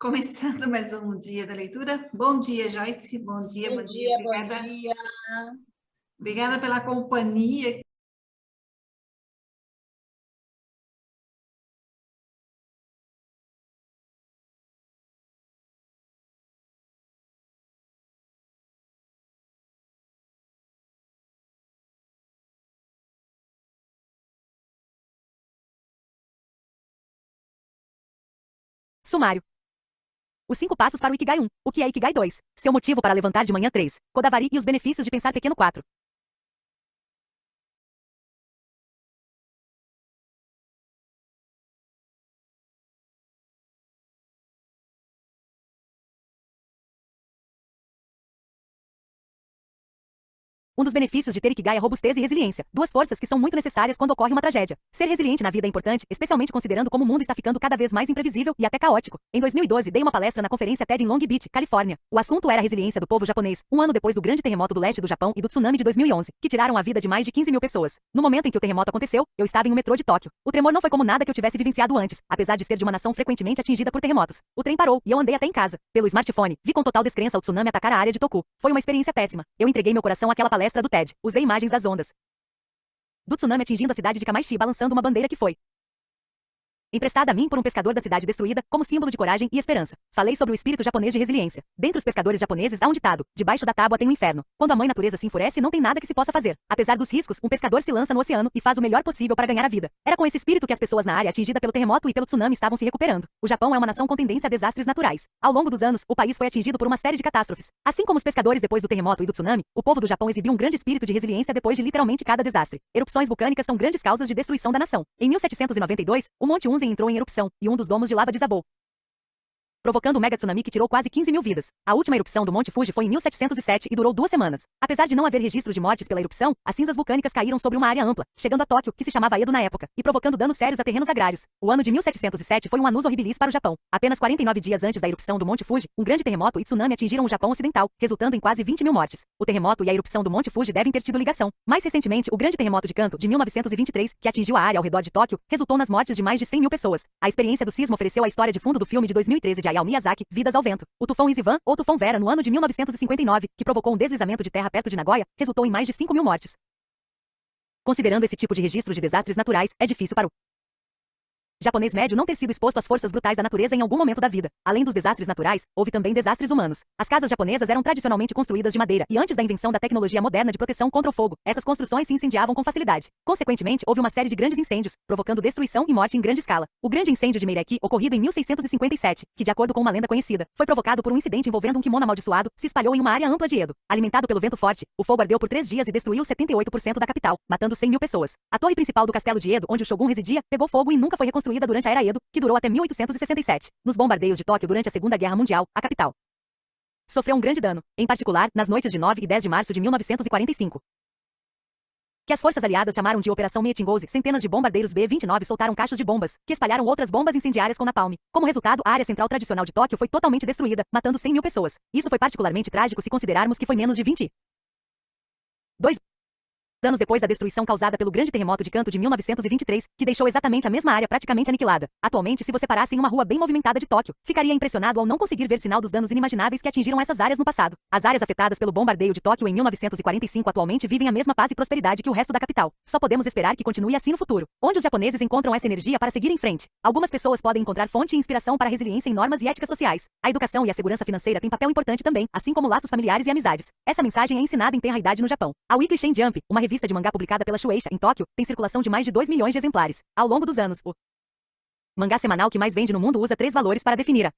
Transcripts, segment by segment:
Começando mais um dia da leitura. Bom dia, Joyce. Bom dia, Bom bom dia. dia, bom Obrigada, dia. obrigada pela companhia. Sumário. Os 5 passos para o Ikigai 1. O que é Ikigai 2? Seu motivo para levantar de manhã 3. Kodavari e os benefícios de pensar pequeno 4. Um dos benefícios de ter Ikigai é robustez e resiliência, duas forças que são muito necessárias quando ocorre uma tragédia. Ser resiliente na vida é importante, especialmente considerando como o mundo está ficando cada vez mais imprevisível e até caótico. Em 2012, dei uma palestra na conferência TED em Long Beach, Califórnia. O assunto era a resiliência do povo japonês, um ano depois do grande terremoto do leste do Japão e do tsunami de 2011, que tiraram a vida de mais de 15 mil pessoas. No momento em que o terremoto aconteceu, eu estava em um metrô de Tóquio. O tremor não foi como nada que eu tivesse vivenciado antes, apesar de ser de uma nação frequentemente atingida por terremotos. O trem parou e eu andei até em casa. Pelo smartphone, vi com total descrença o tsunami atacar a área de Toku. Foi uma experiência péssima. Eu entreguei meu coração àquela palestra do TED. Usei imagens das ondas do tsunami atingindo a cidade de Kamaishi balançando uma bandeira que foi emprestada a mim por um pescador da cidade destruída, como símbolo de coragem e esperança. Falei sobre o espírito japonês de resiliência. Dentre os pescadores japoneses há um ditado: debaixo da tábua tem um inferno. Quando a mãe natureza se enfurece, não tem nada que se possa fazer. Apesar dos riscos, um pescador se lança no oceano e faz o melhor possível para ganhar a vida. Era com esse espírito que as pessoas na área atingida pelo terremoto e pelo tsunami estavam se recuperando. O Japão é uma nação com tendência a desastres naturais. Ao longo dos anos, o país foi atingido por uma série de catástrofes. Assim como os pescadores depois do terremoto e do tsunami, o povo do Japão exibiu um grande espírito de resiliência depois de literalmente cada desastre. Erupções vulcânicas são grandes causas de destruição da nação. Em 1792, o Monte Unzen entrou em erupção e um dos domos de lava desabou, provocando um mega tsunami que tirou quase 15 mil vidas. A última erupção do Monte Fuji foi em 1707 e durou 2 semanas. Apesar de não haver registro de mortes pela erupção, as cinzas vulcânicas caíram sobre uma área ampla, chegando a Tóquio, que se chamava Edo na época, e provocando danos sérios a terrenos agrários. O ano de 1707 foi um annus horribilis para o Japão. Apenas 49 dias antes da erupção do Monte Fuji, um grande terremoto e tsunami atingiram o Japão ocidental, resultando em quase 20 mil mortes. O terremoto e a erupção do Monte Fuji devem ter tido ligação. Mais recentemente, o grande terremoto de Kanto, de 1923, que atingiu a área ao redor de Tóquio, resultou nas mortes de mais de 100 mil pessoas. A experiência do sismo ofereceu a história de fundo do filme de 2013 de Hayao Miyazaki, Vidas ao Vento. O tufão Izivan, ou tufão Vera, no ano de 1959, que provocou um deslizamento de terra perto de Nagoya, resultou em mais de 5 mil mortes. Considerando esse tipo de registro de desastres naturais, é difícil para o japonês médio não ter sido exposto às forças brutais da natureza em algum momento da vida. Além dos desastres naturais, houve também desastres humanos. As casas japonesas eram tradicionalmente construídas de madeira, e antes da invenção da tecnologia moderna de proteção contra o fogo, essas construções se incendiavam com facilidade. Consequentemente, houve uma série de grandes incêndios, provocando destruição e morte em grande escala. O grande incêndio de Meiraki, ocorrido em 1657, que de acordo com uma lenda conhecida, foi provocado por um incidente envolvendo um kimono amaldiçoado, se espalhou em uma área ampla de Edo. Alimentado pelo vento forte, o fogo ardeu por 3 dias e destruiu 78% da capital, matando 100 mil pessoas. A torre principal do castelo de Edo, onde o Shogun residia, pegou fogo e nunca foi reconstruída durante a Era Edo, que durou até 1867. Nos bombardeios de Tóquio durante a Segunda Guerra Mundial, a capital sofreu um grande dano, em particular, nas noites de 9 e 10 de março de 1945. Que as forças aliadas chamaram de Operação Meetingose, centenas de bombardeiros B-29 soltaram caixas de bombas, que espalharam outras bombas incendiárias com napalm. Como resultado, a área central tradicional de Tóquio foi totalmente destruída, matando 100 mil pessoas. Isso foi particularmente trágico se considerarmos que foi menos de 22 anos depois da destruição causada pelo grande terremoto de Kanto de 1923, que deixou exatamente a mesma área praticamente aniquilada. Atualmente, se você parasse em uma rua bem movimentada de Tóquio, ficaria impressionado ao não conseguir ver sinal dos danos inimagináveis que atingiram essas áreas no passado. As áreas afetadas pelo bombardeio de Tóquio em 1945 atualmente vivem a mesma paz e prosperidade que o resto da capital. Só podemos esperar que continue assim no futuro. Onde os japoneses encontram essa energia para seguir em frente? Algumas pessoas podem encontrar fonte e inspiração para a resiliência em normas e éticas sociais. A educação e a segurança financeira têm papel importante também, assim como laços familiares e amizades. Essa mensagem é ensinada em tenra idade no Japão. A Weekly Shonen Jump, uma revista de mangá publicada pela Shueisha, em Tóquio, tem circulação de mais de 2 milhões de exemplares. Ao longo dos anos, o mangá semanal que mais vende no mundo usa 3 valores para definir a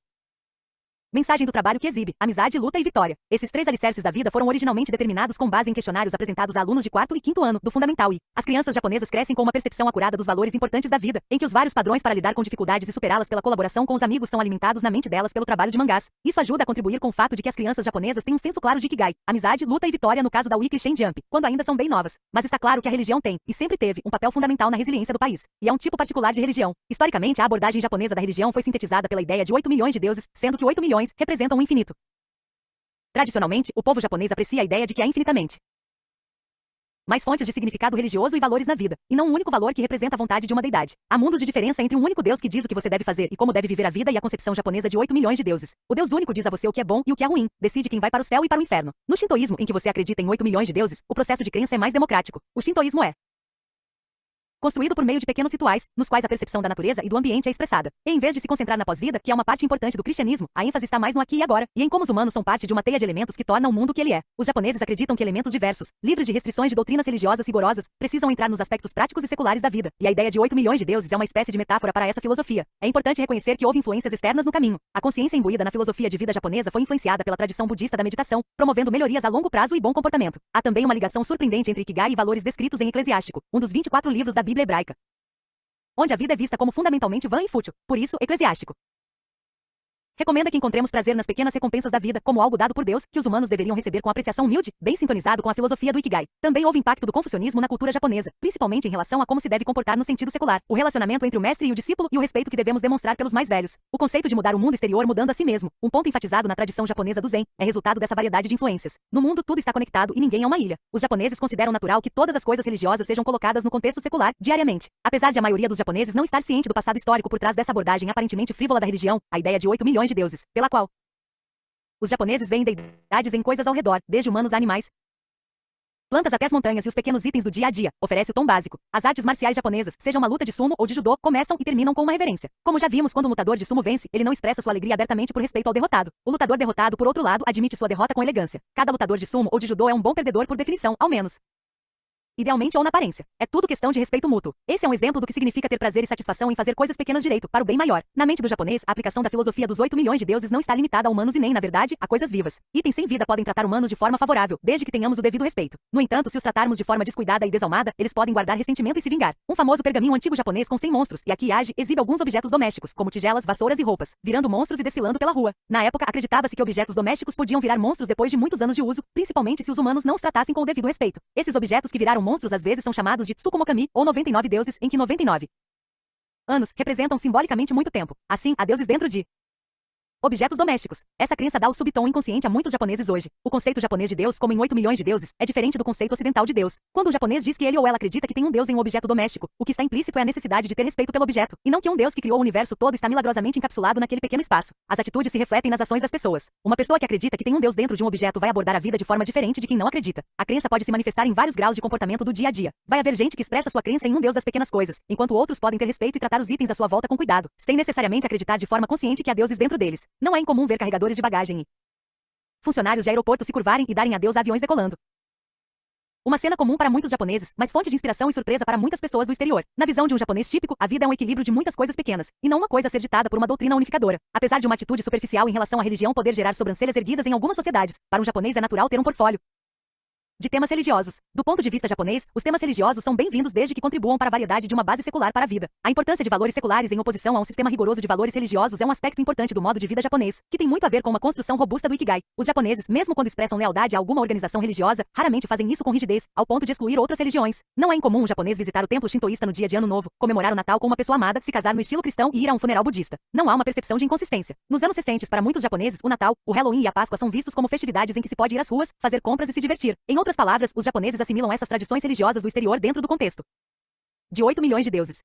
mensagem do trabalho que exibe: amizade, luta e vitória. Esses 3 alicerces da vida foram originalmente determinados com base em questionários apresentados a alunos de 4º e 5º ano do Fundamental I. As crianças japonesas crescem com uma percepção acurada dos valores importantes da vida, em que os vários padrões para lidar com dificuldades e superá-las pela colaboração com os amigos são alimentados na mente delas pelo trabalho de mangás. Isso ajuda a contribuir com o fato de que as crianças japonesas têm um senso claro de Ikigai, amizade, luta e vitória no caso da Weekly Shonen Jump, quando ainda são bem novas. Mas está claro que a religião tem, e sempre teve, um papel fundamental na resiliência do país. E é um tipo particular de religião. Historicamente, a abordagem japonesa da religião foi sintetizada pela ideia de 8 milhões de deuses, sendo que 8 milhões representam o infinito. Tradicionalmente, o povo japonês aprecia a ideia de que há infinitamente mais fontes de significado religioso e valores na vida, e não um único valor que representa a vontade de uma deidade. Há mundos de diferença entre um único Deus que diz o que você deve fazer e como deve viver a vida e a concepção japonesa de 8 milhões de deuses. O Deus único diz a você o que é bom e o que é ruim, decide quem vai para o céu e para o inferno. No shintoísmo, em que você acredita em 8 milhões de deuses, o processo de crença é mais democrático. O shintoísmo é construído por meio de pequenos rituais, nos quais a percepção da natureza e do ambiente é expressada. E em vez de se concentrar na pós-vida, que é uma parte importante do cristianismo, a ênfase está mais no aqui e agora, e em como os humanos são parte de uma teia de elementos que torna o mundo o que ele é. Os japoneses acreditam que elementos diversos, livres de restrições de doutrinas religiosas rigorosas, precisam entrar nos aspectos práticos e seculares da vida. E a ideia de 8 milhões de deuses é uma espécie de metáfora para essa filosofia. É importante reconhecer que houve influências externas no caminho. A consciência imbuída na filosofia de vida japonesa foi influenciada pela tradição budista da meditação, promovendo melhorias a longo prazo e bom comportamento. Há também uma ligação surpreendente entre Ikigai e valores descritos em Eclesiástico, um dos 24 livros da Bíblia hebraica, onde a vida é vista como fundamentalmente vã e fútil. Por isso, Eclesiástico recomenda que encontremos prazer nas pequenas recompensas da vida, como algo dado por Deus, que os humanos deveriam receber com apreciação humilde, bem sintonizado com a filosofia do Ikigai. Também houve impacto do confucionismo na cultura japonesa, principalmente em relação a como se deve comportar no sentido secular, o relacionamento entre o mestre e o discípulo e o respeito que devemos demonstrar pelos mais velhos. O conceito de mudar o mundo exterior mudando a si mesmo, um ponto enfatizado na tradição japonesa do Zen, é resultado dessa variedade de influências. No mundo tudo está conectado e ninguém é uma ilha. Os japoneses consideram natural que todas as coisas religiosas sejam colocadas no contexto secular, diariamente. Apesar de a maioria dos japoneses não estar ciente do passado histórico por trás dessa abordagem aparentemente frívola da religião, a ideia de 8 milhões de deuses, pela qual os japoneses veem deidades em coisas ao redor, desde humanos a animais, plantas até as montanhas e os pequenos itens do dia a dia, oferece o tom básico. As artes marciais japonesas, seja uma luta de sumo ou de judô, começam e terminam com uma reverência. Como já vimos, quando o lutador de sumo vence, ele não expressa sua alegria abertamente por respeito ao derrotado. O lutador derrotado, por outro lado, admite sua derrota com elegância. Cada lutador de sumo ou de judô é um bom perdedor por definição, ao menos idealmente ou na aparência. É tudo questão de respeito mútuo. Esse é um exemplo do que significa ter prazer e satisfação em fazer coisas pequenas direito, para o bem maior. Na mente do japonês, a aplicação da filosofia dos 8 milhões de deuses não está limitada a humanos e nem, na verdade, a coisas vivas. Itens sem vida podem tratar humanos de forma favorável, desde que tenhamos o devido respeito. No entanto, se os tratarmos de forma descuidada e desalmada, eles podem guardar ressentimento e se vingar. Um famoso pergaminho antigo japonês com 100 monstros, e aqui age, exibe alguns objetos domésticos, como tigelas, vassouras e roupas, virando monstros e desfilando pela rua. Na época, acreditava-se que objetos domésticos podiam virar monstros depois de muitos anos de uso, principalmente se os humanos não os tratassem com o devido respeito. Esses objetos que viraram monstros às vezes são chamados de Tsukumokami, ou 99 deuses, em que 99 anos representam simbolicamente muito tempo. Assim, há deuses dentro de objetos domésticos. Essa crença dá o subtom inconsciente a muitos japoneses hoje. O conceito japonês de Deus, como em 8 milhões de deuses, é diferente do conceito ocidental de Deus. Quando o japonês diz que ele ou ela acredita que tem um Deus em um objeto doméstico, o que está implícito é a necessidade de ter respeito pelo objeto, e não que um Deus que criou o universo todo está milagrosamente encapsulado naquele pequeno espaço. As atitudes se refletem nas ações das pessoas. Uma pessoa que acredita que tem um Deus dentro de um objeto vai abordar a vida de forma diferente de quem não acredita. A crença pode se manifestar em vários graus de comportamento do dia a dia. Vai haver gente que expressa sua crença em um Deus das pequenas coisas, enquanto outros podem ter respeito e tratar os itens à sua volta com cuidado, sem necessariamente acreditar de forma consciente que há deuses dentro deles. Não é incomum ver carregadores de bagagem e funcionários de aeroporto se curvarem e darem adeus a aviões decolando. Uma cena comum para muitos japoneses, mas fonte de inspiração e surpresa para muitas pessoas do exterior. Na visão de um japonês típico, a vida é um equilíbrio de muitas coisas pequenas, e não uma coisa a ser ditada por uma doutrina unificadora. Apesar de uma atitude superficial em relação à religião poder gerar sobrancelhas erguidas em algumas sociedades, para um japonês é natural ter um portfólio de temas religiosos. Do ponto de vista japonês, os temas religiosos são bem-vindos desde que contribuam para a variedade de uma base secular para a vida. A importância de valores seculares em oposição a um sistema rigoroso de valores religiosos é um aspecto importante do modo de vida japonês, que tem muito a ver com uma construção robusta do Ikigai. Os japoneses, mesmo quando expressam lealdade a alguma organização religiosa, raramente fazem isso com rigidez, ao ponto de excluir outras religiões. Não é incomum um japonês visitar o templo shintoísta no dia de Ano Novo, comemorar o Natal com uma pessoa amada, se casar no estilo cristão e ir a um funeral budista. Não há uma percepção de inconsistência. Nos anos recentes, para muitos japoneses, o Natal, o Halloween e a Páscoa são vistos como festividades em que se pode ir às ruas, fazer compras e se divertir. Em outras palavras, os japoneses assimilam essas tradições religiosas do exterior dentro do contexto de 8 milhões de deuses.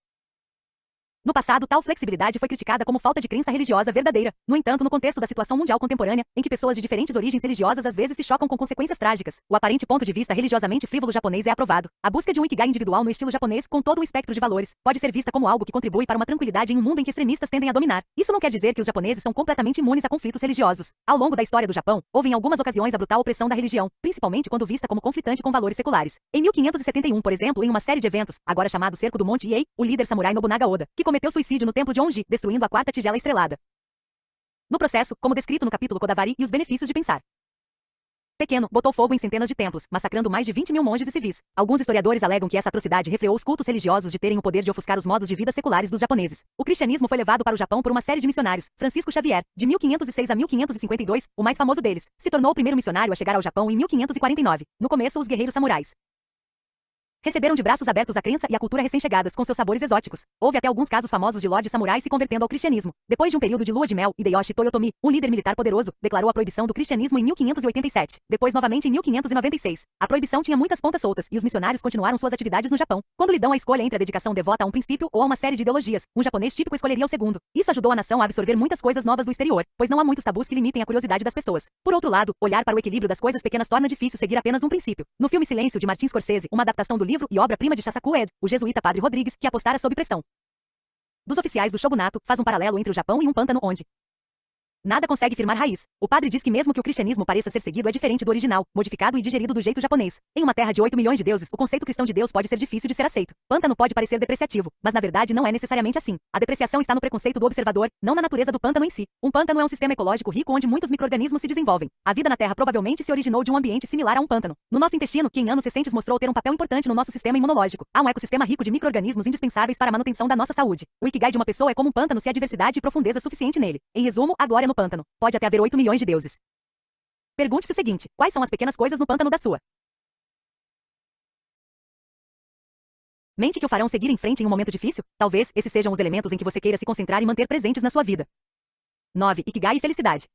No passado, tal flexibilidade foi criticada como falta de crença religiosa verdadeira. No entanto, no contexto da situação mundial contemporânea, em que pessoas de diferentes origens religiosas às vezes se chocam com consequências trágicas, o aparente ponto de vista religiosamente frívolo japonês é aprovado. A busca de um Ikigai individual no estilo japonês, com todo um espectro de valores, pode ser vista como algo que contribui para uma tranquilidade em um mundo em que extremistas tendem a dominar. Isso não quer dizer que os japoneses são completamente imunes a conflitos religiosos. Ao longo da história do Japão, houve em algumas ocasiões a brutal opressão da religião, principalmente quando vista como conflitante com valores seculares. Em 1571, por exemplo, em uma série de eventos, agora chamado Cerco do Monte Iei, o líder samurai Nobunaga Oda, que cometeu suicídio no templo de Onji, destruindo a quarta tigela estrelada. No processo, como descrito no capítulo Kodavari e os benefícios de pensar pequeno, botou fogo em centenas de templos, massacrando mais de 20 mil monges e civis. Alguns historiadores alegam que essa atrocidade refreou os cultos religiosos de terem o poder de ofuscar os modos de vida seculares dos japoneses. O cristianismo foi levado para o Japão por uma série de missionários. Francisco Xavier, de 1506 a 1552, o mais famoso deles, se tornou o primeiro missionário a chegar ao Japão em 1549. No começo, os guerreiros samurais Receberam de braços abertos a crença e a cultura recém-chegadas com seus sabores exóticos. Houve até alguns casos famosos de lordes samurais se convertendo ao cristianismo. Depois de um período de lua de mel, Hideyoshi Toyotomi, um líder militar poderoso, declarou a proibição do cristianismo em 1587. Depois novamente em 1596. A proibição tinha muitas pontas soltas e os missionários continuaram suas atividades no Japão. Quando lhe dão a escolha entre a dedicação devota a um princípio ou a uma série de ideologias, um japonês típico escolheria o segundo. Isso ajudou a nação a absorver muitas coisas novas do exterior, pois não há muitos tabus que limitem a curiosidade das pessoas. Por outro lado, olhar para o equilíbrio das coisas pequenas torna difícil seguir apenas um princípio. No filme Silêncio de Martin Scorsese, uma adaptação do livro e obra-prima de Shasaku Ed, o jesuíta Padre Rodrigues, que apostara sob pressão dos oficiais do shogunato, faz um paralelo entre o Japão e um pântano onde nada consegue firmar raiz. O padre diz que mesmo que o cristianismo pareça ser seguido é diferente do original, modificado e digerido do jeito japonês. Em uma terra de 8 milhões de deuses, o conceito cristão de Deus pode ser difícil de ser aceito. Pântano pode parecer depreciativo, mas na verdade não é necessariamente assim. A depreciação está no preconceito do observador, não na natureza do pântano em si. Um pântano é um sistema ecológico rico onde muitos micro-organismos se desenvolvem. A vida na Terra provavelmente se originou de um ambiente similar a um pântano. No nosso intestino, que em anos recentes mostrou ter um papel importante no nosso sistema imunológico. Há um ecossistema rico de micro-organismos indispensáveis para a manutenção da nossa saúde. O ikigai de uma pessoa é como um pântano se há diversidade e profundeza suficiente nele. Em resumo, a glória no pântano. Pode até haver 8 milhões de deuses. Pergunte-se o seguinte: quais são as pequenas coisas no pântano da sua mente que o farão seguir em frente em um momento difícil? Talvez esses sejam os elementos em que você queira se concentrar e manter presentes na sua vida. 9. Ikigai e felicidade.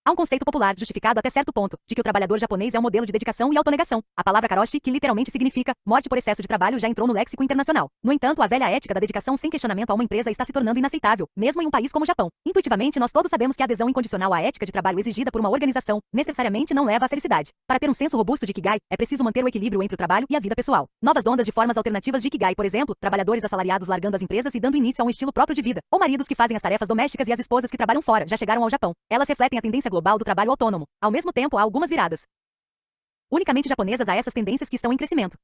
Há um conceito popular, justificado até certo ponto, de que o trabalhador japonês é um modelo de dedicação e autonegação. A palavra karoshi, que literalmente significa morte por excesso de trabalho, já entrou no léxico internacional. No entanto, a velha ética da dedicação sem questionamento a uma empresa está se tornando inaceitável, mesmo em um país como o Japão. Intuitivamente, nós todos sabemos que a adesão incondicional à ética de trabalho exigida por uma organização necessariamente não leva à felicidade. Para ter um senso robusto de ikigai, é preciso manter o equilíbrio entre o trabalho e a vida pessoal. Novas ondas de formas alternativas de ikigai, por exemplo, trabalhadores assalariados largando as empresas e dando início a um estilo próprio de vida, ou maridos que fazem as tarefas domésticas e as esposas que trabalham fora, já chegaram ao Japão. Elas refletem a tendência global do trabalho autônomo. Ao mesmo tempo, há algumas viradas unicamente japonesas a essas tendências que estão em crescimento.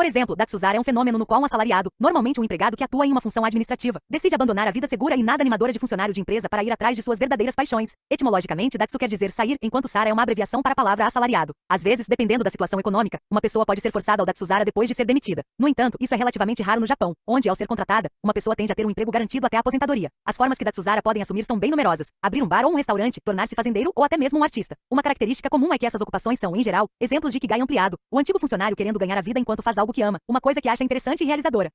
Por exemplo, Datsuzara é um fenômeno no qual um assalariado, normalmente um empregado que atua em uma função administrativa, decide abandonar a vida segura e nada animadora de funcionário de empresa para ir atrás de suas verdadeiras paixões. Etimologicamente, Datsu quer dizer sair, enquanto Sara é uma abreviação para a palavra assalariado. Às vezes, dependendo da situação econômica, uma pessoa pode ser forçada ao Datsuzara depois de ser demitida. No entanto, isso é relativamente raro no Japão, onde, ao ser contratada, uma pessoa tende a ter um emprego garantido até a aposentadoria. As formas que Datsuzara podem assumir são bem numerosas: abrir um bar ou um restaurante, tornar-se fazendeiro ou até mesmo um artista. Uma característica comum é que essas ocupações são, em geral, exemplos de ikigai ampliado, o antigo funcionário querendo ganhar a vida enquanto faz algo que ama, uma coisa que acha interessante e realizadora.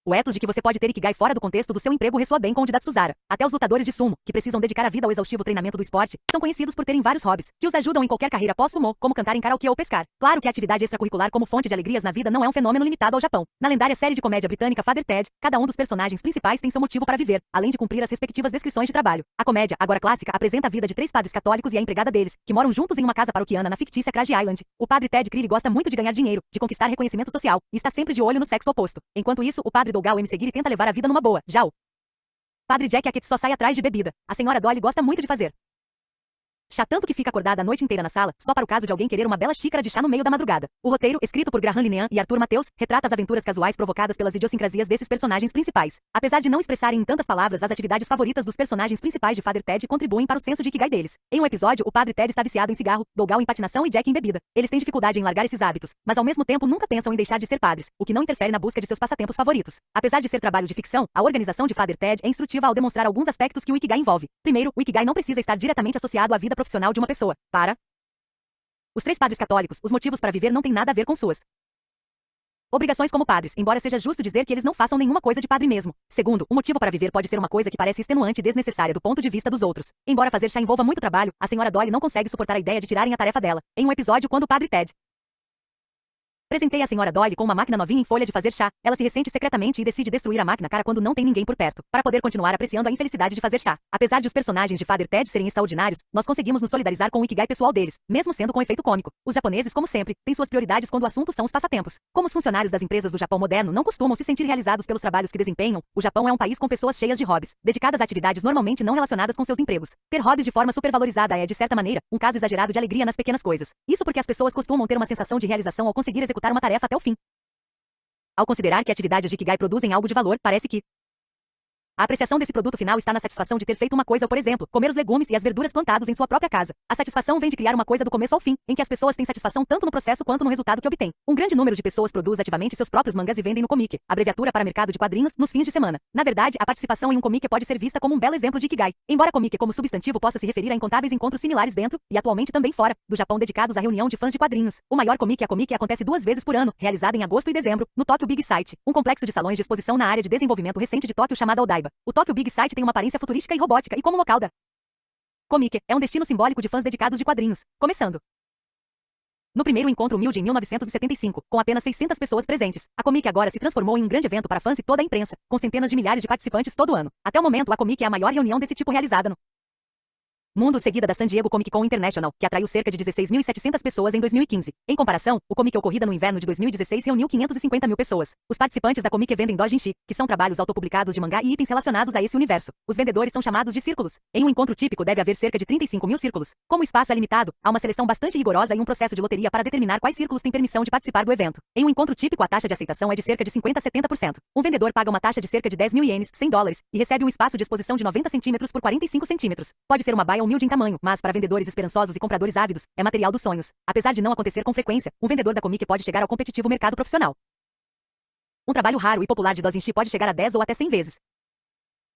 O ethos de que você pode ter ikigai fora do contexto do seu emprego ressoa bem com o de Datsuzara. Até os lutadores de sumo, que precisam dedicar a vida ao exaustivo treinamento do esporte, são conhecidos por terem vários hobbies, que os ajudam em qualquer carreira pós-sumo, como cantar em karaokê ou pescar. Claro que a atividade extracurricular como fonte de alegrias na vida não é um fenômeno limitado ao Japão. Na lendária série de comédia britânica Father Ted, cada um dos personagens principais tem seu motivo para viver, além de cumprir as respectivas descrições de trabalho. A comédia, agora clássica, apresenta a vida de 3 padres católicos e a empregada deles, que moram juntos em uma casa paroquiana na fictícia Crazy Island. O padre Ted Creeley gosta muito de ganhar dinheiro, de conquistar reconhecimento social, e está sempre de olho no sexo oposto. Enquanto isso, o padre Dougal M. Seguiri tenta levar a vida numa boa. Já o padre Jack Hackett só sai atrás de bebida. A senhora Dolly gosta muito de fazer chá tanto que fica acordada a noite inteira na sala, só para o caso de alguém querer uma bela xícara de chá no meio da madrugada. O roteiro, escrito por Graham Linehan e Arthur Mateus, retrata as aventuras casuais provocadas pelas idiosincrasias desses personagens principais. Apesar de não expressarem em tantas palavras as atividades favoritas dos personagens principais de Father Ted, contribuem para o senso de ikigai deles. Em um episódio, o padre Ted está viciado em cigarro, Dougal em patinação e Jack em bebida. Eles têm dificuldade em largar esses hábitos, mas ao mesmo tempo nunca pensam em deixar de ser padres, o que não interfere na busca de seus passatempos favoritos. Apesar de ser trabalho de ficção, a organização de Father Ted é instrutiva ao demonstrar alguns aspectos que o ikigai envolve. Primeiro, o ikigai não precisa estar diretamente associado à vida profissional de uma pessoa. Para os 3 padres católicos, os motivos para viver não têm nada a ver com suas obrigações como padres, embora seja justo dizer que eles não façam nenhuma coisa de padre mesmo. Segundo, o motivo para viver pode ser uma coisa que parece extenuante e desnecessária do ponto de vista dos outros. Embora fazer chá envolva muito trabalho, a senhora Dolly não consegue suportar a ideia de tirarem a tarefa dela. Em um episódio, quando o padre Ted presentei a senhora Dolly com uma máquina novinha em folha de fazer chá, ela se ressente secretamente e decide destruir a máquina cara quando não tem ninguém por perto, para poder continuar apreciando a infelicidade de fazer chá. Apesar de os personagens de Father Ted serem extraordinários, nós conseguimos nos solidarizar com o ikigai pessoal deles, mesmo sendo com efeito cômico. Os japoneses, como sempre, têm suas prioridades quando o assunto são os passatempos. Como os funcionários das empresas do Japão moderno não costumam se sentir realizados pelos trabalhos que desempenham, o Japão é um país com pessoas cheias de hobbies, dedicadas a atividades normalmente não relacionadas com seus empregos. Ter hobbies de forma supervalorizada é, de certa maneira, um caso exagerado de alegria nas pequenas coisas. Isso porque as pessoas costumam ter uma sensação de realização ao conseguir executar uma tarefa até o fim. Ao considerar que atividades de ikigai produzem algo de valor, parece que A apreciação desse produto final está na satisfação de ter feito uma coisa, por exemplo, comer os legumes e as verduras plantados em sua própria casa. A satisfação vem de criar uma coisa do começo ao fim, em que as pessoas têm satisfação tanto no processo quanto no resultado que obtêm. Um grande número de pessoas produz ativamente seus próprios mangás e vendem no comic, abreviatura para mercado de quadrinhos, nos fins de semana. Na verdade, a participação em um comic pode ser vista como um belo exemplo de Ikigai. Embora comic como substantivo possa se referir a incontáveis encontros similares dentro, e atualmente também fora, do Japão dedicados à reunião de fãs de quadrinhos. O maior comic, a Comic, acontece 2 vezes por ano, realizada em agosto e dezembro, no Tokyo Big Sight, um complexo de salões de exposição na área de desenvolvimento recente de Tóquio chamada Odaiba. O Tokyo Big Sight tem uma aparência futurística e robótica e como local da Comic, é um destino simbólico de fãs dedicados de quadrinhos, começando no primeiro encontro humilde em 1975, com apenas 600 pessoas presentes. A Comic agora se transformou em um grande evento para fãs e toda a imprensa, com centenas de milhares de participantes todo ano. Até o momento, a Comic é a maior reunião desse tipo realizada no mundo, seguida da San Diego Comic Con International, que atraiu cerca de 16.700 pessoas em 2015. Em comparação, o Comic ocorrida no inverno de 2016 reuniu 550 mil pessoas. Os participantes da Comic vendem doujinshi, que são trabalhos autopublicados de mangá e itens relacionados a esse universo. Os vendedores são chamados de círculos. Em um encontro típico deve haver cerca de 35 mil círculos. Como o espaço é limitado, há uma seleção bastante rigorosa e um processo de loteria para determinar quais círculos têm permissão de participar do evento. Em um encontro típico, a taxa de aceitação é de cerca de 50 a 70%. Um vendedor paga uma taxa de cerca de 10 mil ienes, $100, e recebe um espaço de exposição de 90 centímetros por 45 centímetros. Pode ser uma baia humilde em tamanho, mas para vendedores esperançosos e compradores ávidos, é material dos sonhos. Apesar de não acontecer com frequência, um vendedor da Comic pode chegar ao competitivo mercado profissional. Um trabalho raro e popular de doujinshi pode chegar a 10 ou até 100 vezes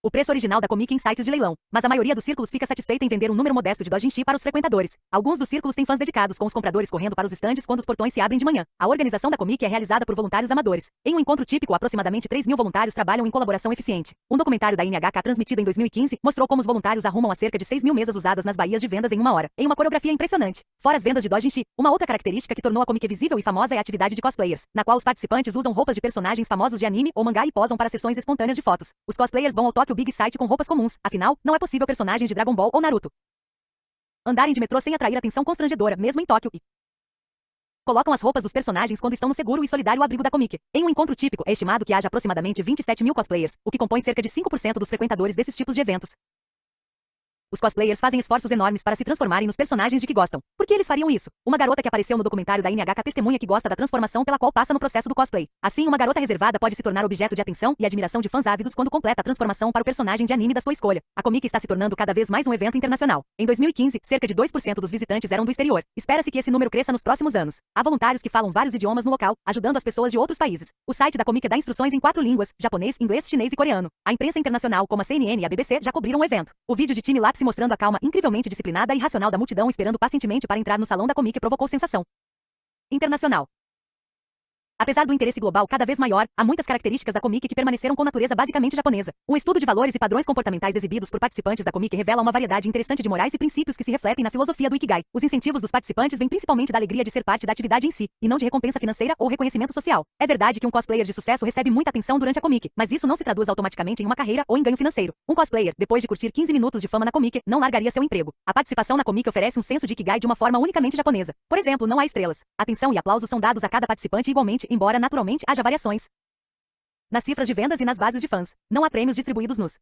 o preço original da Comic em sites de leilão, mas a maioria dos círculos fica satisfeita em vender um número modesto de doujinshi para os frequentadores. Alguns dos círculos têm fãs dedicados, com os compradores correndo para os estandes quando os portões se abrem de manhã. A organização da Comic é realizada por voluntários amadores. Em um encontro típico, aproximadamente 3 mil voluntários trabalham em colaboração eficiente. Um documentário da NHK transmitido em 2015 mostrou como os voluntários arrumam a cerca de 6 mil mesas usadas nas baías de vendas em 1 hora, em uma coreografia impressionante. Fora as vendas de doujinshi, uma outra característica que tornou a Comic visível e famosa é a atividade de cosplayers, na qual os participantes usam roupas de personagens famosos de anime ou mangá e posam para sessões espontâneas de fotos. Os cosplayers vão ao Tokyo Big Sight com roupas comuns, afinal, não é possível personagens de Dragon Ball ou Naruto andarem de metrô sem atrair atenção constrangedora, mesmo em Tóquio, e colocam as roupas dos personagens quando estão no seguro e solidário abrigo da Comic. Em um encontro típico, é estimado que haja aproximadamente 27 mil cosplayers, o que compõe cerca de 5% dos frequentadores desses tipos de eventos. Os cosplayers fazem esforços enormes para se transformarem nos personagens de que gostam. Por que eles fariam isso? Uma garota que apareceu no documentário da NHK testemunha que gosta da transformação pela qual passa no processo do cosplay. Assim, uma garota reservada pode se tornar objeto de atenção e admiração de fãs ávidos quando completa a transformação para o personagem de anime da sua escolha. A Comic está se tornando cada vez mais um evento internacional. Em 2015, cerca de 2% dos visitantes eram do exterior. Espera-se que esse número cresça nos próximos anos. Há voluntários que falam vários idiomas no local, ajudando as pessoas de outros países. O site da Comic dá instruções em 4 línguas: japonês, inglês, chinês e coreano. A imprensa internacional, como a CNN e a BBC, já cobriram o evento. O vídeo de time lapse mostrando a calma incrivelmente disciplinada e racional da multidão esperando pacientemente para entrar no salão da Comic provocou sensação internacional. Apesar do interesse global cada vez maior, há muitas características da Comic que permaneceram com natureza basicamente japonesa. Um estudo de valores e padrões comportamentais exibidos por participantes da Comic revela uma variedade interessante de morais e princípios que se refletem na filosofia do Ikigai. Os incentivos dos participantes vêm principalmente da alegria de ser parte da atividade em si, e não de recompensa financeira ou reconhecimento social. É verdade que um cosplayer de sucesso recebe muita atenção durante a Comic, mas isso não se traduz automaticamente em uma carreira ou em ganho financeiro. Um cosplayer, depois de curtir 15 minutos de fama na Comic, não largaria seu emprego. A participação na Comic oferece um senso de Ikigai de uma forma unicamente japonesa. Por exemplo, não há estrelas. Atenção e aplausos são dados a cada participante igualmente, embora naturalmente haja variações nas cifras de vendas e nas bases de fãs. Não há prêmios distribuídos nos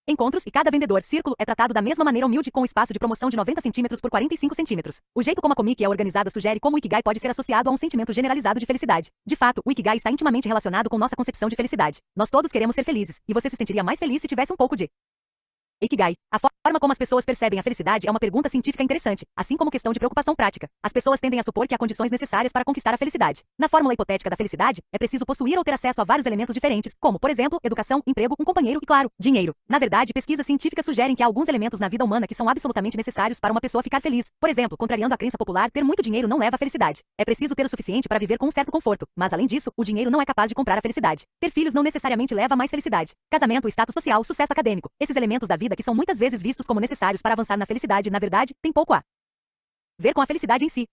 encontros e cada vendedor círculo é tratado da mesma maneira humilde, com espaço de promoção de 90 centímetros por 45 centímetros. O jeito como a Comic é organizada sugere como o Ikigai pode ser associado a um sentimento generalizado de felicidade. De fato, o Ikigai está intimamente relacionado com nossa concepção de felicidade. Nós todos queremos ser felizes, e você se sentiria mais feliz se tivesse um pouco de Ikigai. A forma como as pessoas percebem a felicidade é uma pergunta científica interessante, assim como questão de preocupação prática. As pessoas tendem a supor que há condições necessárias para conquistar a felicidade. Na fórmula hipotética da felicidade, é preciso possuir ou ter acesso a vários elementos diferentes, como, por exemplo, educação, emprego, um companheiro e, claro, dinheiro. Na verdade, pesquisas científicas sugerem que há alguns elementos na vida humana que são absolutamente necessários para uma pessoa ficar feliz. Por exemplo, contrariando a crença popular, ter muito dinheiro não leva à felicidade. É preciso ter o suficiente para viver com um certo conforto, mas além disso, o dinheiro não é capaz de comprar a felicidade. Ter filhos não necessariamente leva a mais felicidade. Casamento, status social, sucesso acadêmico. Esses elementos da vida que são muitas vezes vistos como necessários para avançar na felicidade, na verdade, tem pouco a ver com a felicidade em si.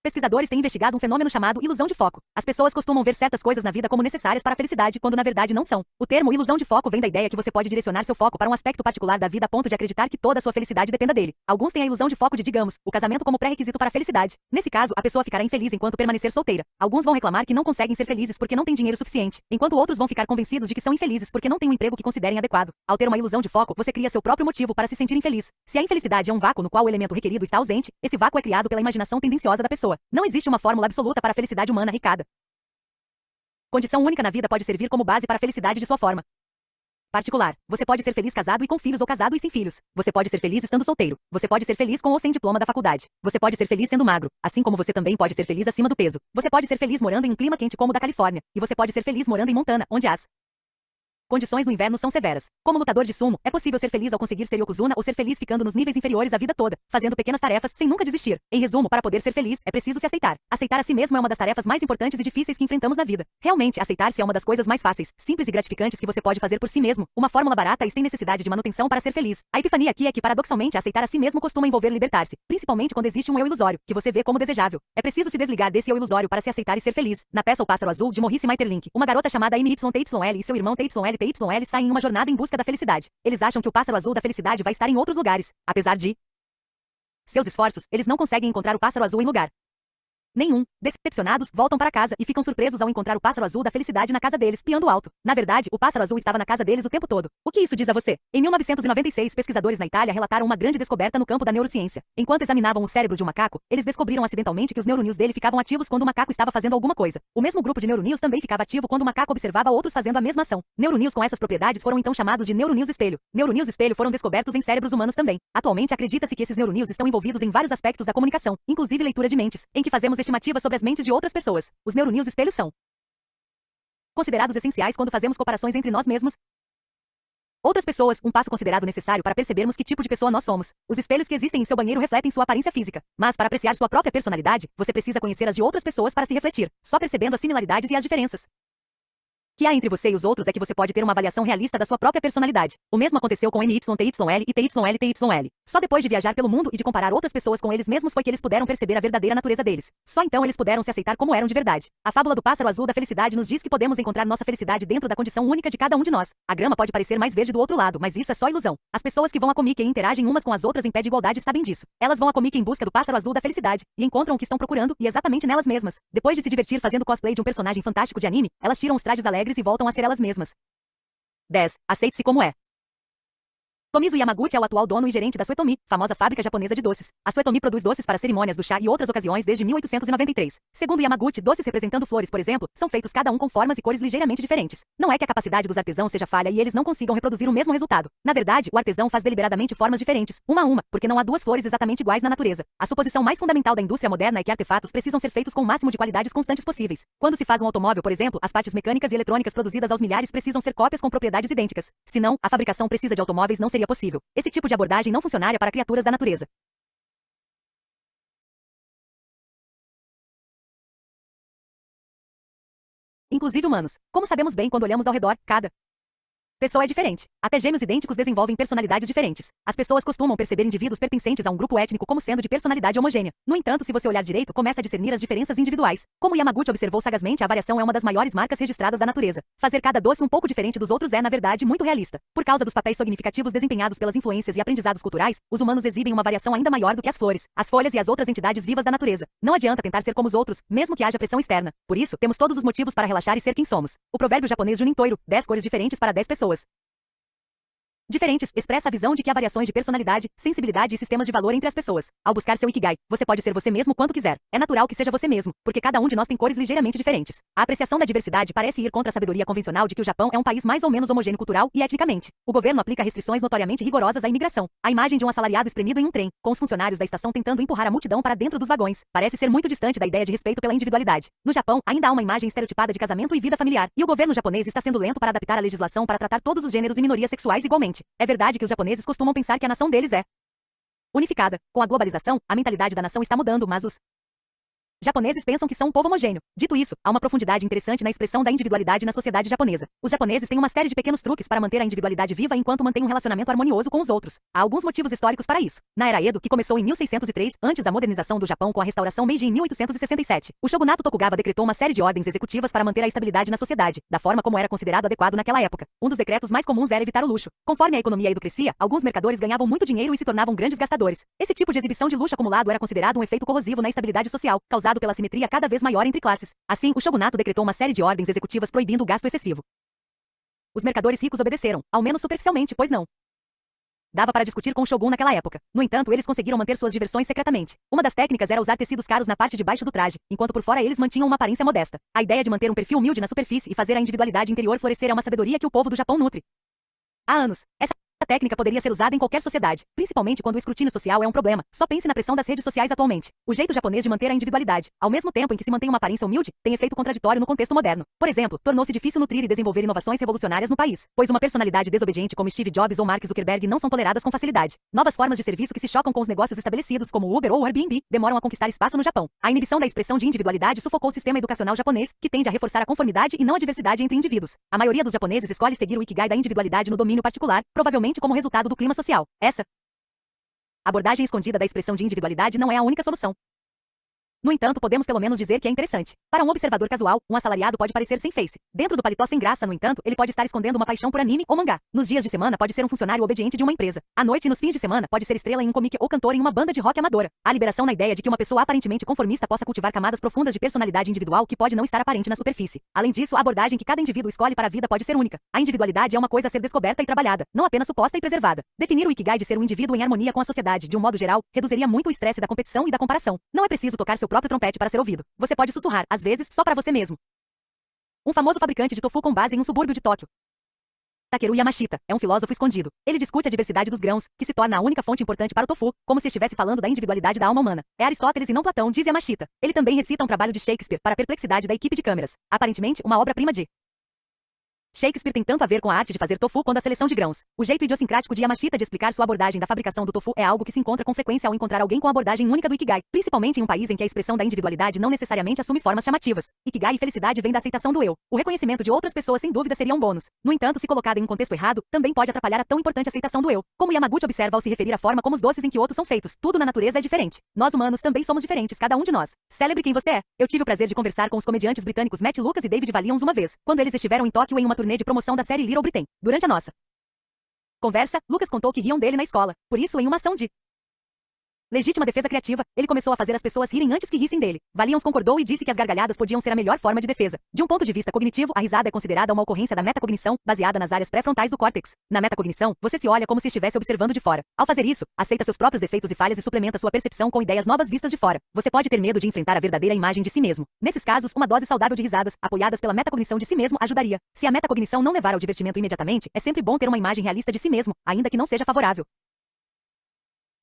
Pesquisadores têm investigado um fenômeno chamado ilusão de foco. As pessoas costumam ver certas coisas na vida como necessárias para a felicidade, quando na verdade não são. O termo ilusão de foco vem da ideia que você pode direcionar seu foco para um aspecto particular da vida a ponto de acreditar que toda a sua felicidade dependa dele. Alguns têm a ilusão de foco de, digamos, o casamento como pré-requisito para a felicidade. Nesse caso, a pessoa ficará infeliz enquanto permanecer solteira. Alguns vão reclamar que não conseguem ser felizes porque não têm dinheiro suficiente, enquanto outros vão ficar convencidos de que são infelizes porque não têm um emprego que considerem adequado. Ao ter uma ilusão de foco, você cria seu próprio motivo para se sentir infeliz. Se a infelicidade é um vácuo no qual o elemento requerido está ausente, esse vácuo é criado pela imaginação tendenciosa da pessoa. Não existe uma fórmula absoluta para a felicidade humana, Ricardo. Condição única na vida pode servir como base para a felicidade de sua forma. Particular. Você pode ser feliz casado e com filhos ou casado e sem filhos. Você pode ser feliz estando solteiro. Você pode ser feliz com ou sem diploma da faculdade. Você pode ser feliz sendo magro, assim como você também pode ser feliz acima do peso. Você pode ser feliz morando em um clima quente como o da Califórnia. E você pode ser feliz morando em Montana, onde as condições no inverno são severas. Como lutador de sumo, é possível ser feliz ao conseguir ser yokozuna ou ser feliz ficando nos níveis inferiores a vida toda, fazendo pequenas tarefas sem nunca desistir. Em resumo, para poder ser feliz, é preciso se aceitar. Aceitar a si mesmo é uma das tarefas mais importantes e difíceis que enfrentamos na vida. Realmente, aceitar-se é uma das coisas mais fáceis, simples e gratificantes que você pode fazer por si mesmo, uma fórmula barata e sem necessidade de manutenção para ser feliz. A epifania aqui é que, paradoxalmente, aceitar a si mesmo costuma envolver libertar-se, principalmente quando existe um eu ilusório, que você vê como desejável. É preciso se desligar desse eu ilusório para se aceitar e ser feliz. Na peça O Pássaro Azul, de Maurice Maeterlinck, uma garota chamada MYTYL e seu irmão TYL saem em uma jornada em busca da felicidade. Eles acham que o pássaro azul da felicidade vai estar em outros lugares. Apesar de seus esforços, eles não conseguem encontrar o pássaro azul em lugar nenhum. Decepcionados, voltam para casa e ficam surpresos ao encontrar o pássaro azul da felicidade na casa deles, piando alto. Na verdade, o pássaro azul estava na casa deles o tempo todo. O que isso diz a você? Em 1996, pesquisadores na Itália relataram uma grande descoberta no campo da neurociência. Enquanto examinavam o cérebro de um macaco, eles descobriram acidentalmente que os neurônios dele ficavam ativos quando o macaco estava fazendo alguma coisa. O mesmo grupo de neurônios também ficava ativo quando o macaco observava outros fazendo a mesma ação. Neurônios com essas propriedades foram então chamados de neurônios espelho. Neurônios espelho foram descobertos em cérebros humanos também. Atualmente acredita-se que esses neurônios estão envolvidos em vários aspectos da comunicação, inclusive leitura de mentes, em que fazemos estimativas sobre as mentes de outras pessoas. Os neurônios espelho são considerados essenciais quando fazemos comparações entre nós mesmos, outras pessoas, um passo considerado necessário para percebermos que tipo de pessoa nós somos. Os espelhos que existem em seu banheiro refletem sua aparência física, mas para apreciar sua própria personalidade, você precisa conhecer as de outras pessoas para se refletir. Só percebendo as similaridades e as diferenças que há entre você e os outros é que você pode ter uma avaliação realista da sua própria personalidade. O mesmo aconteceu com MYTYL e TYL. Só depois de viajar pelo mundo e de comparar outras pessoas com eles mesmos foi que eles puderam perceber a verdadeira natureza deles. Só então eles puderam se aceitar como eram de verdade. A fábula do pássaro azul da felicidade nos diz que podemos encontrar nossa felicidade dentro da condição única de cada um de nós. A grama pode parecer mais verde do outro lado, mas isso é só ilusão. As pessoas que vão a Comic e interagem umas com as outras em pé de igualdade sabem disso. Elas vão a Comic em busca do pássaro azul da felicidade e encontram o que estão procurando e exatamente nelas mesmas. Depois de se divertir fazendo cosplay de um personagem fantástico de anime, elas tiram os trajes alegres e voltam a ser elas mesmas. 10. Aceite-se como é. Tomizo Yamaguchi é o atual dono e gerente da Suetomi, famosa fábrica japonesa de doces. A Suetomi produz doces para cerimônias do chá e outras ocasiões desde 1893. Segundo Yamaguchi, doces representando flores, por exemplo, são feitos cada um com formas e cores ligeiramente diferentes. Não é que a capacidade dos artesãos seja falha e eles não consigam reproduzir o mesmo resultado. Na verdade, o artesão faz deliberadamente formas diferentes, uma a uma, porque não há duas flores exatamente iguais na natureza. A suposição mais fundamental da indústria moderna é que artefatos precisam ser feitos com o máximo de qualidades constantes possíveis. Quando se faz um automóvel, por exemplo, as partes mecânicas e eletrônicas produzidas aos milhares precisam ser cópias com propriedades idênticas. Senão, a fabricação precisa de automóveis não seria possível. Esse tipo de abordagem não funcionaria para criaturas da natureza. Inclusive humanos. Como sabemos bem quando olhamos ao redor, cada pessoa é diferente. Até gêmeos idênticos desenvolvem personalidades diferentes. As pessoas costumam perceber indivíduos pertencentes a um grupo étnico como sendo de personalidade homogênea. No entanto, se você olhar direito, começa a discernir as diferenças individuais. Como Yamaguchi observou sagazmente, a variação é uma das maiores marcas registradas da natureza. Fazer cada doce um pouco diferente dos outros é, na verdade, muito realista. Por causa dos papéis significativos desempenhados pelas influências e aprendizados culturais, os humanos exibem uma variação ainda maior do que as flores, as folhas e as outras entidades vivas da natureza. Não adianta tentar ser como os outros, mesmo que haja pressão externa. Por isso, temos todos os motivos para relaxar e ser quem somos. O provérbio japonês Junin Toiro, 10 cores diferentes para 10 pessoas diferentes, expressa a visão de que há variações de personalidade, sensibilidade e sistemas de valor entre as pessoas. Ao buscar seu Ikigai, você pode ser você mesmo quanto quiser. É natural que seja você mesmo, porque cada um de nós tem cores ligeiramente diferentes. A apreciação da diversidade parece ir contra a sabedoria convencional de que o Japão é um país mais ou menos homogêneo cultural e etnicamente. O governo aplica restrições notoriamente rigorosas à imigração. A imagem de um assalariado espremido em um trem, com os funcionários da estação tentando empurrar a multidão para dentro dos vagões, parece ser muito distante da ideia de respeito pela individualidade. No Japão, ainda há uma imagem estereotipada de casamento e vida familiar, e o governo japonês está sendo lento para adaptar a legislação para tratar todos os gêneros e minorias sexuais igualmente. É verdade que os japoneses costumam pensar que a nação deles é unificada. Com a globalização, a mentalidade da nação está mudando, mas os japoneses pensam que são um povo homogêneo. Dito isso, há uma profundidade interessante na expressão da individualidade na sociedade japonesa. Os japoneses têm uma série de pequenos truques para manter a individualidade viva enquanto mantêm um relacionamento harmonioso com os outros. Há alguns motivos históricos para isso. Na era Edo, que começou em 1603, antes da modernização do Japão com a restauração Meiji em 1867, o shogunato Tokugawa decretou uma série de ordens executivas para manter a estabilidade na sociedade, da forma como era considerado adequado naquela época. Um dos decretos mais comuns era evitar o luxo. Conforme a economia Edo crescia, alguns mercadores ganhavam muito dinheiro e se tornavam grandes gastadores. Esse tipo de exibição de luxo acumulado era considerado um efeito corrosivo na estabilidade social, causado pela simetria cada vez maior entre classes. Assim, o shogunato decretou uma série de ordens executivas proibindo o gasto excessivo. Os mercadores ricos obedeceram, ao menos superficialmente, pois não dava para discutir com o shogun naquela época. No entanto, eles conseguiram manter suas diversões secretamente. Uma das técnicas era usar tecidos caros na parte de baixo do traje, enquanto por fora eles mantinham uma aparência modesta. A ideia de manter um perfil humilde na superfície e fazer a individualidade interior florescer é uma sabedoria que o povo do Japão nutre. Há anos, essa técnica poderia ser usada em qualquer sociedade, principalmente quando o escrutínio social é um problema. Só pense na pressão das redes sociais atualmente. O jeito japonês de manter a individualidade, ao mesmo tempo em que se mantém uma aparência humilde, tem efeito contraditório no contexto moderno. Por exemplo, tornou-se difícil nutrir e desenvolver inovações revolucionárias no país, pois uma personalidade desobediente como Steve Jobs ou Mark Zuckerberg não são toleradas com facilidade. Novas formas de serviço que se chocam com os negócios estabelecidos, como Uber ou Airbnb, demoram a conquistar espaço no Japão. A inibição da expressão de individualidade sufocou o sistema educacional japonês, que tende a reforçar a conformidade e não a diversidade entre indivíduos. A maioria dos japoneses escolhe seguir o Ikigai da individualidade no domínio particular, provavelmente como resultado do clima social. Essa abordagem escondida da expressão de individualidade não é a única solução. No entanto, podemos pelo menos dizer que é interessante. Para um observador casual, um assalariado pode parecer sem face. Dentro do paletó sem graça, no entanto, ele pode estar escondendo uma paixão por anime ou mangá. Nos dias de semana, pode ser um funcionário obediente de uma empresa. À noite e nos fins de semana, pode ser estrela em um comic ou cantor em uma banda de rock amadora. A liberação na ideia de que uma pessoa aparentemente conformista possa cultivar camadas profundas de personalidade individual que pode não estar aparente na superfície. Além disso, a abordagem que cada indivíduo escolhe para a vida pode ser única. A individualidade é uma coisa a ser descoberta e trabalhada, não apenas suposta e preservada. Definir o Ikigai de ser um indivíduo em harmonia com a sociedade, de um modo geral, reduziria muito o estresse da competição e da comparação. Não é preciso tocar seu próprio trompete para ser ouvido. Você pode sussurrar, às vezes, só para você mesmo. Um famoso fabricante de tofu com base em um subúrbio de Tóquio, Takeru Yamashita, é um filósofo escondido. Ele discute a diversidade dos grãos, que se torna a única fonte importante para o tofu, como se estivesse falando da individualidade da alma humana. É Aristóteles e não Platão, diz Yamashita. Ele também recita um trabalho de Shakespeare para a perplexidade da equipe de câmeras. Aparentemente, uma obra-prima de Shakespeare tem tanto a ver com a arte de fazer tofu quanto a seleção de grãos. O jeito idiosincrático de Yamashita de explicar sua abordagem da fabricação do tofu é algo que se encontra com frequência ao encontrar alguém com a abordagem única do Ikigai, principalmente em um país em que a expressão da individualidade não necessariamente assume formas chamativas. Ikigai e felicidade vêm da aceitação do eu. O reconhecimento de outras pessoas sem dúvida seria um bônus. No entanto, se colocado em um contexto errado, também pode atrapalhar a tão importante aceitação do eu. Como Yamaguchi observa ao se referir à forma como os doces em que outros são feitos, tudo na natureza é diferente. Nós humanos também somos diferentes, cada um de nós. Celebre quem você é. Eu tive o prazer de conversar com os comediantes britânicos Matt Lucas e David Walliams uma vez, quando eles estiveram em Tóquio em uma turnê de promoção da série Little Britain. Durante a nossa conversa, Lucas contou que riam dele na escola, por isso em uma ação de legítima defesa criativa, ele começou a fazer as pessoas rirem antes que rissem dele. Walliams concordou e disse que as gargalhadas podiam ser a melhor forma de defesa. De um ponto de vista cognitivo, a risada é considerada uma ocorrência da metacognição, baseada nas áreas pré-frontais do córtex. Na metacognição, você se olha como se estivesse observando de fora. Ao fazer isso, aceita seus próprios defeitos e falhas e suplementa sua percepção com ideias novas vistas de fora. Você pode ter medo de enfrentar a verdadeira imagem de si mesmo. Nesses casos, uma dose saudável de risadas, apoiadas pela metacognição de si mesmo, ajudaria. Se a metacognição não levar ao divertimento imediatamente, é sempre bom ter uma imagem realista de si mesmo, ainda que não seja favorável.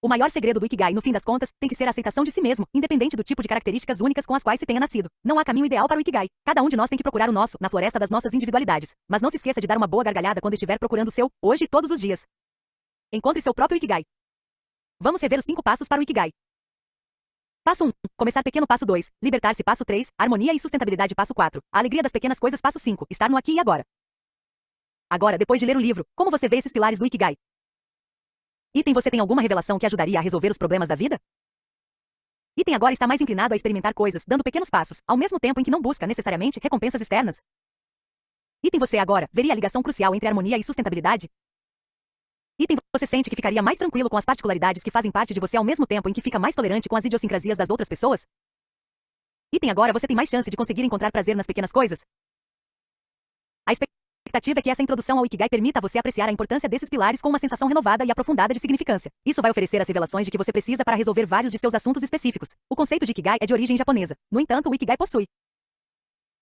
O maior segredo do Ikigai, no fim das contas, tem que ser a aceitação de si mesmo, independente do tipo de características únicas com as quais se tenha nascido. Não há caminho ideal para o Ikigai. Cada um de nós tem que procurar o nosso, na floresta das nossas individualidades. Mas não se esqueça de dar uma boa gargalhada quando estiver procurando o seu, hoje e todos os dias. Encontre seu próprio Ikigai. Vamos rever os 5 passos para o Ikigai. Passo 1. Começar pequeno. Passo 2. Libertar-se. Passo 3. Harmonia e sustentabilidade. Passo 4. A alegria das pequenas coisas. Passo 5. Estar no aqui e agora. Agora, depois de ler o livro, como você vê esses pilares do Ikigai? Item: você tem alguma revelação que ajudaria a resolver os problemas da vida? Item: agora está mais inclinado a experimentar coisas, dando pequenos passos, ao mesmo tempo em que não busca necessariamente recompensas externas. Item: você agora veria a ligação crucial entre harmonia e sustentabilidade? Item: você sente que ficaria mais tranquilo com as particularidades que fazem parte de você ao mesmo tempo em que fica mais tolerante com as idiosincrasias das outras pessoas? Item: agora você tem mais chance de conseguir encontrar prazer nas pequenas coisas? A expectativa é que essa introdução ao Ikigai permita a você apreciar a importância desses pilares com uma sensação renovada e aprofundada de significância. Isso vai oferecer as revelações de que você precisa para resolver vários de seus assuntos específicos. O conceito de Ikigai é de origem japonesa. No entanto, o Ikigai possui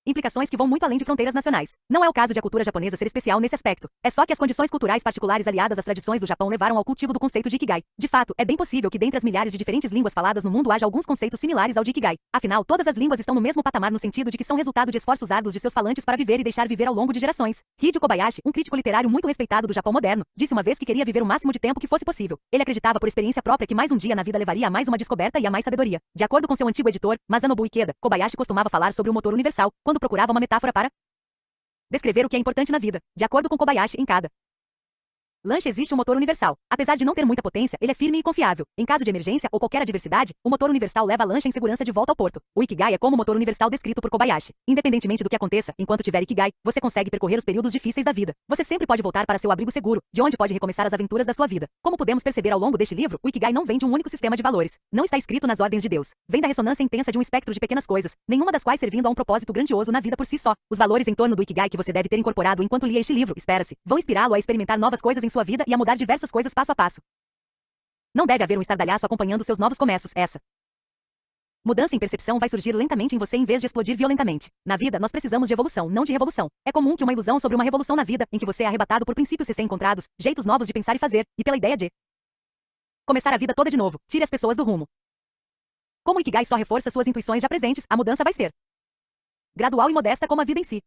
implicações que vão muito além de fronteiras nacionais. Não é o caso de a cultura japonesa ser especial nesse aspecto. É só que as condições culturais particulares aliadas às tradições do Japão levaram ao cultivo do conceito de Ikigai. De fato, é bem possível que dentre as milhares de diferentes línguas faladas no mundo haja alguns conceitos similares ao de Ikigai. Afinal, todas as línguas estão no mesmo patamar no sentido de que são resultado de esforços árduos de seus falantes para viver e deixar viver ao longo de gerações. Hideo Kobayashi, um crítico literário muito respeitado do Japão moderno, disse uma vez que queria viver o máximo de tempo que fosse possível. Ele acreditava por experiência própria que mais um dia na vida levaria a mais uma descoberta e a mais sabedoria. De acordo com seu antigo editor, Masanobu Ikeda, Kobayashi costumava falar sobre o motor universal, quando procurava uma metáfora para descrever o que é importante na vida. De acordo com Kobayashi, em cada lanche existe um motor universal. Apesar de não ter muita potência, ele é firme e confiável. Em caso de emergência ou qualquer adversidade, o motor universal leva a lancha em segurança de volta ao porto. O Ikigai é como o motor universal descrito por Kobayashi. Independentemente do que aconteça, enquanto tiver Ikigai, você consegue percorrer os períodos difíceis da vida. Você sempre pode voltar para seu abrigo seguro, de onde pode recomeçar as aventuras da sua vida. Como podemos perceber ao longo deste livro, o Ikigai não vem de um único sistema de valores. Não está escrito nas ordens de Deus. Vem da ressonância intensa de um espectro de pequenas coisas, nenhuma das quais servindo a um propósito grandioso na vida por si só. Os valores em torno do Ikigai que você deve ter incorporado enquanto lia este livro, espera-se, vão inspirá-lo a experimentar novas coisas em sua vida e a mudar diversas coisas passo a passo. Não deve haver um estardalhaço acompanhando seus novos começos. Essa Mudança em percepção vai surgir lentamente em você em vez de explodir violentamente. Na vida, nós precisamos de evolução, não de revolução. É comum que uma ilusão sobre uma revolução na vida, em que você é arrebatado por princípios recém-encontrados, jeitos novos de pensar e fazer, e pela ideia de começar a vida toda de novo. Tire as pessoas do rumo. Como o Ikigai só reforça suas intuições já presentes, a mudança vai ser gradual e modesta como a vida em si.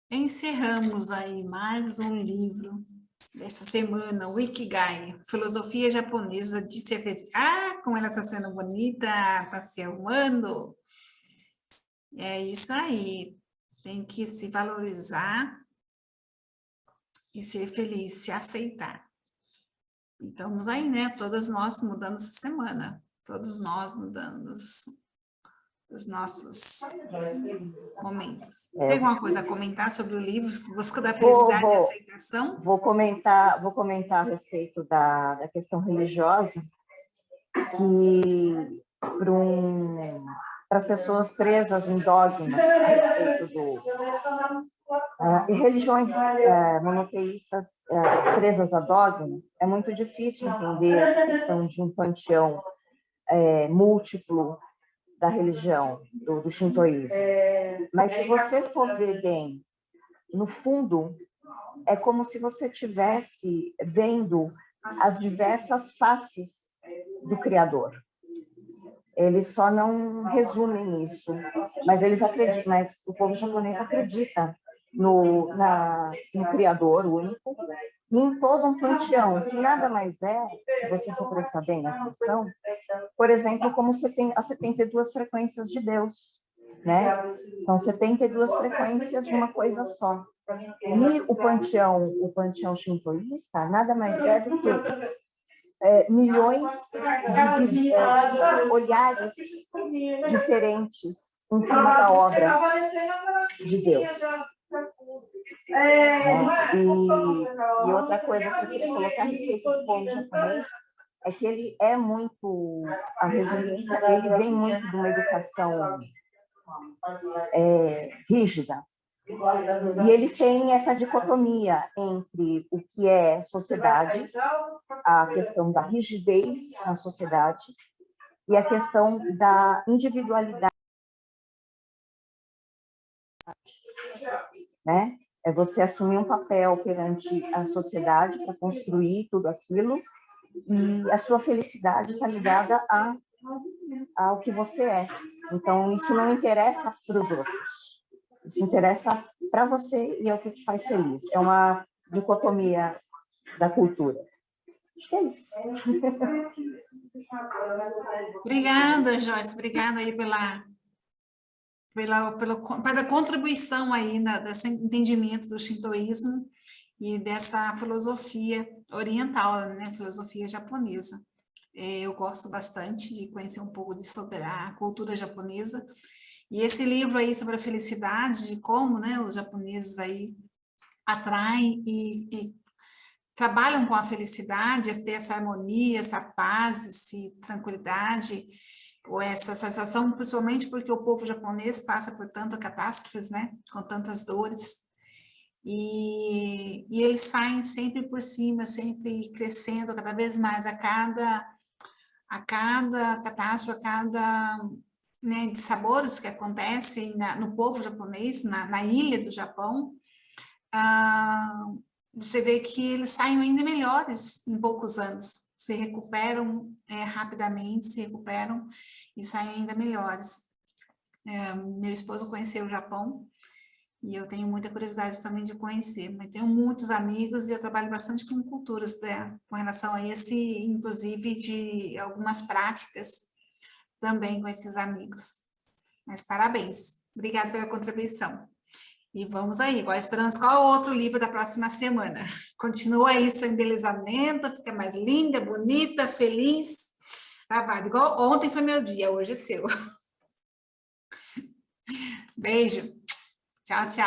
Encerramos aí mais um livro dessa semana, o Ikigai, Filosofia Japonesa de ser feliz. Ah, como ela está sendo bonita, está se arrumando. É isso aí, tem que se valorizar e ser feliz, se aceitar. E estamos aí, né? Todas nós mudando essa semana, todos nós mudando os nossos momentos. Tem alguma coisa a comentar sobre o livro, Busca da Felicidade e Aceitação? Vou comentar a respeito da questão religiosa, que para as pessoas presas em dogmas a respeito e religiões monoteístas presas a dogmas, é muito difícil entender essa questão de um panteão múltiplo da religião, do shintoísmo. Mas se você for ver bem, no fundo, é como se você estivesse vendo as diversas faces do Criador. Eles só não resumem isso, mas eles acreditam, mas o povo japonês acredita no Criador único e em todo um panteão, que nada mais é, se você for prestar bem atenção, por exemplo, como você tem as 72 frequências de Deus, né? São 72 frequências de uma coisa só. E o panteão shintoísta nada mais é do que milhões de olhares diferentes em cima da obra de Deus. E outra coisa que eu queria colocar a respeito do povo japonês é que ele é muito, a resiliência dele vem muito de uma educação rígida. E eles têm essa dicotomia entre o que é sociedade, a questão da rigidez na sociedade, e a questão da individualidade. Né? É você assumir um papel perante a sociedade para construir tudo aquilo, e a sua felicidade está ligada ao que você é. Então, isso não interessa para os outros. Isso interessa para você e é o que te faz feliz. É uma dicotomia da cultura. Acho que é isso. Obrigada, Joyce. Obrigada aí pela contribuição aí desse entendimento do shintoísmo e dessa filosofia oriental, né? Filosofia japonesa. Eu gosto bastante de conhecer um pouco sobre a cultura japonesa. E esse livro aí sobre a felicidade, de como, né, os japoneses aí atraem e trabalham com a felicidade, ter essa harmonia, essa paz, essa tranquilidade, ou essa sensação, principalmente porque o povo japonês passa por tantas catástrofes, né, com tantas dores, e eles saem sempre por cima, sempre crescendo cada vez mais, a cada catástrofe, a cada né, de sabores que acontecem no povo japonês, na ilha do Japão, você vê que eles saem ainda melhores em poucos anos, se recuperam rapidamente, se recuperam e saem ainda melhores. Meu esposo conheceu o Japão e eu tenho muita curiosidade também de conhecer, mas tenho muitos amigos e eu trabalho bastante com culturas, né, com relação a esse, inclusive de algumas práticas também com esses amigos. Mas parabéns, obrigada pela contribuição. E vamos aí, igual a Esperança, qual é o outro livro da próxima semana? Continua aí seu embelezamento, fica mais linda, bonita, feliz. Travada, igual ontem foi meu dia, hoje é seu. Beijo, tchau, tchau.